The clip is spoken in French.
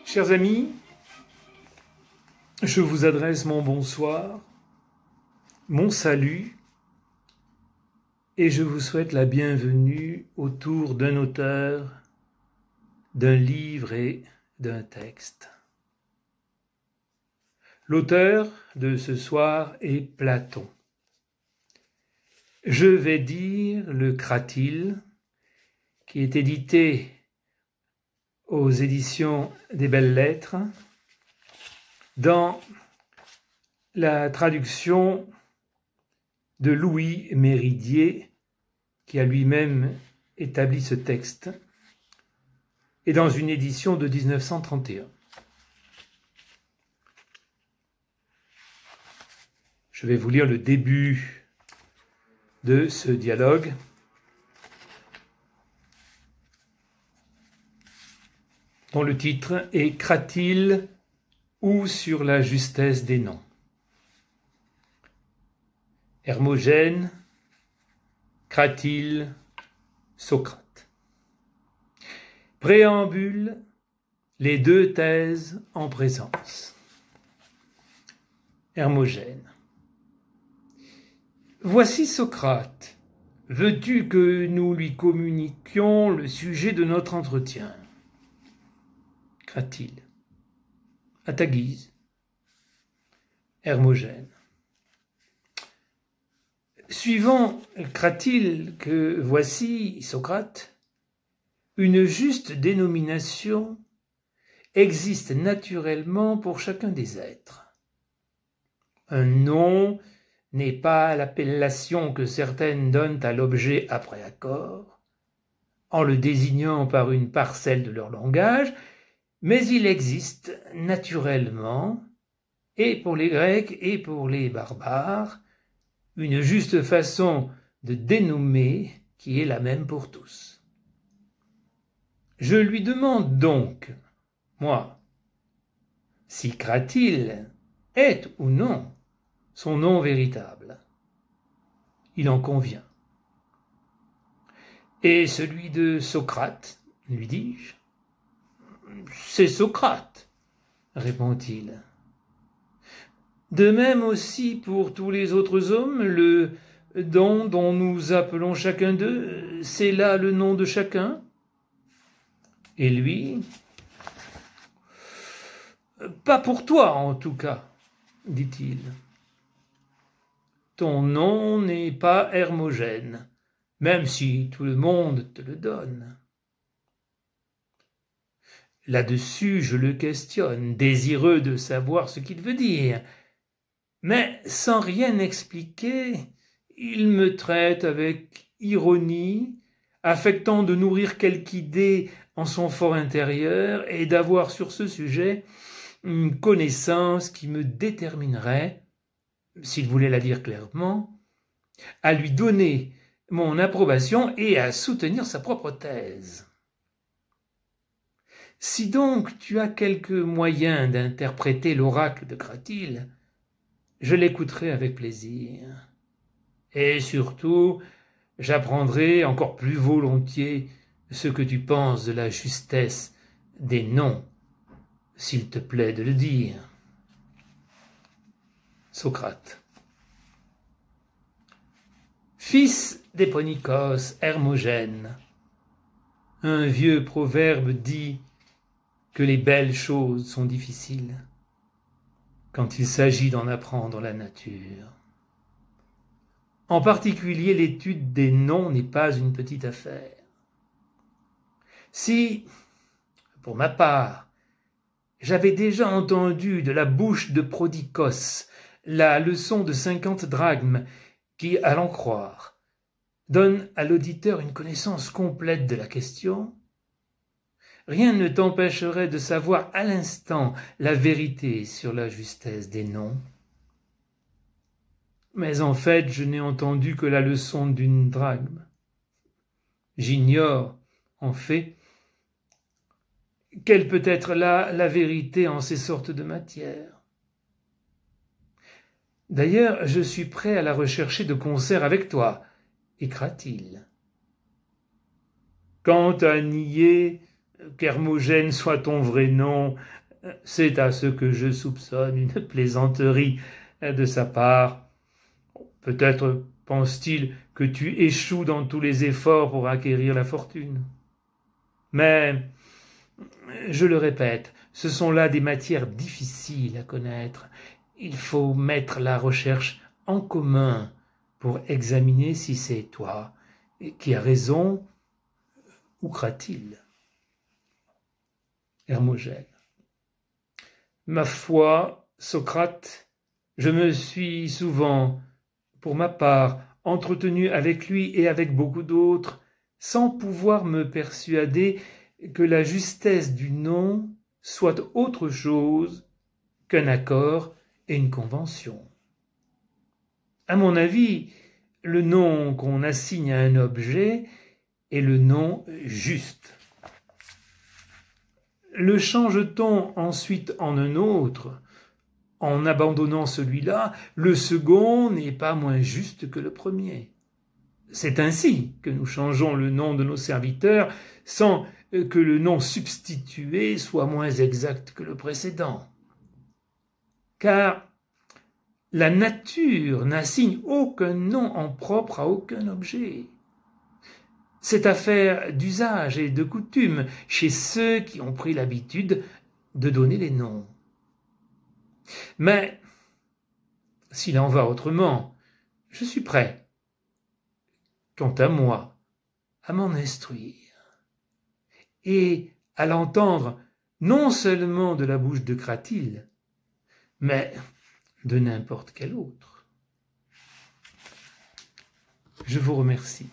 Chers amis, je vous adresse mon bonsoir, mon salut, et je vous souhaite la bienvenue autour d'un auteur, d'un livre et d'un texte. L'auteur de ce soir est Platon. Je vais dire le Cratyle, qui est édité aux éditions des Belles Lettres, dans la traduction de Louis Méridier, qui a lui-même établi ce texte, et dans une édition de 1931. Je vais vous lire le début de ce dialogue. Dont le titre est « Cratyle ou sur la justesse des noms ». Hermogène, Cratyle, Socrate. Préambule, les deux thèses en présence. Hermogène. Voici Socrate. Veux-tu que nous lui communiquions le sujet de notre entretien ? Cratyle. À ta guise. Hermogène. Suivant Cratyle que voici, Socrate, une juste dénomination existe naturellement pour chacun des êtres. Un nom n'est pas l'appellation que certaines donnent à l'objet après accord, en le désignant par une parcelle de leur langage, mais il existe naturellement, et pour les Grecs et pour les barbares, une juste façon de dénommer qui est la même pour tous. Je lui demande donc, moi, si Cratyle est ou non son nom véritable. Il en convient. Et celui de Socrate, lui dis-je. C'est Socrate, répond-il. De même aussi pour tous les autres hommes, le don dont nous appelons chacun d'eux, c'est là le nom de chacun. Et lui, pas pour toi en tout cas, dit-il. Ton nom n'est pas Hermogène, même si tout le monde te le donne. Là-dessus, je le questionne, désireux de savoir ce qu'il veut dire. Mais sans rien expliquer, il me traite avec ironie, affectant de nourrir quelque idée en son fort intérieur et d'avoir sur ce sujet une connaissance qui me déterminerait, s'il voulait la dire clairement, à lui donner mon approbation et à soutenir sa propre thèse. Si donc tu as quelque moyen d'interpréter l'oracle de Cratyle, je l'écouterai avec plaisir. Et surtout, j'apprendrai encore plus volontiers ce que tu penses de la justesse des noms, s'il te plaît de le dire. Socrate. Fils d'Éponikos, Hermogène, un vieux proverbe dit que les belles choses sont difficiles quand il s'agit d'en apprendre la nature. En particulier, l'étude des noms n'est pas une petite affaire. Si, pour ma part, j'avais déjà entendu de la bouche de Prodicos la leçon de 50 drachmes qui, à l'en croire, donne à l'auditeur une connaissance complète de la question, rien ne t'empêcherait de savoir à l'instant la vérité sur la justesse des noms. mais en fait je n'ai entendu que la leçon d'une drachme. J'ignore, en fait, quelle peut être là la vérité en ces sortes de matières. D'ailleurs, je suis prêt à la rechercher de concert avec toi, écra-t-il. Quant à nier qu'Hermogène soit ton vrai nom, c'est à ce que je soupçonne une plaisanterie de sa part. Peut-être pense-t-il que tu échoues dans tous les efforts pour acquérir la fortune. Mais, je le répète, ce sont là des matières difficiles à connaître. Il faut mettre la recherche en commun pour examiner si c'est toi qui as raison ou cra-t-il. Hermogène. Ma foi, Socrate, je me suis souvent, pour ma part, entretenu avec lui et avec beaucoup d'autres, sans pouvoir me persuader que la justesse du nom soit autre chose qu'un accord et une convention. À mon avis, le nom qu'on assigne à un objet est le nom juste. Le change-t-on ensuite en un autre, en abandonnant celui-là, le second n'est pas moins juste que le premier. C'est ainsi que nous changeons le nom de nos serviteurs sans que le nom substitué soit moins exact que le précédent. Car la nature n'assigne aucun nom en propre à aucun objet. C'est affaire d'usage et de coutume chez ceux qui ont pris l'habitude de donner les noms. Mais, s'il en va autrement, je suis prêt, quant à moi, à m'en instruire et à l'entendre non seulement de la bouche de Cratyle, mais de n'importe quel autre. Je vous remercie.